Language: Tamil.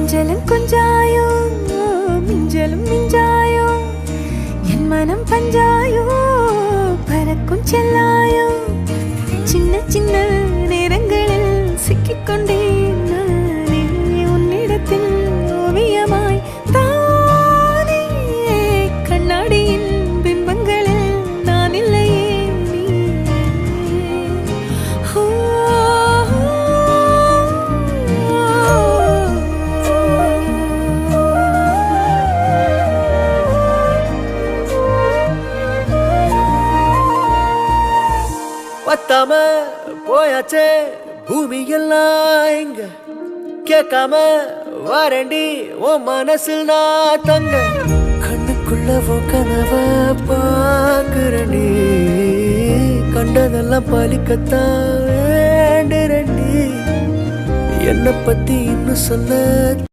கொஞ்சலும் கொஞ்சாயோ மிஞ்சலும் மிஞ்சாயோ என் மனம் பஞ்சாயோ பறக்கும் செல்லாயோ சின்ன சின்ன நேரங்களில் சிக்கிக்கொண்டேன் நானே உன்னிடத்தில் ஓவியமாய் தானே கண்ணாடியின் பிம்பங்களில் நான் இல்லையே நீ பத்தாம போயாச்சே பூமி எல்லாம் இங்க கேட்காம வாரண்டி உன் மனசில் நான் தங்க கண்ணுக்குள்ள கனவ பாக்குறண்டி கண்டதெல்லாம் பலிக்கத்தான் வேண்டுறண்டி என்னை பத்தி இன்னும் சொல்ல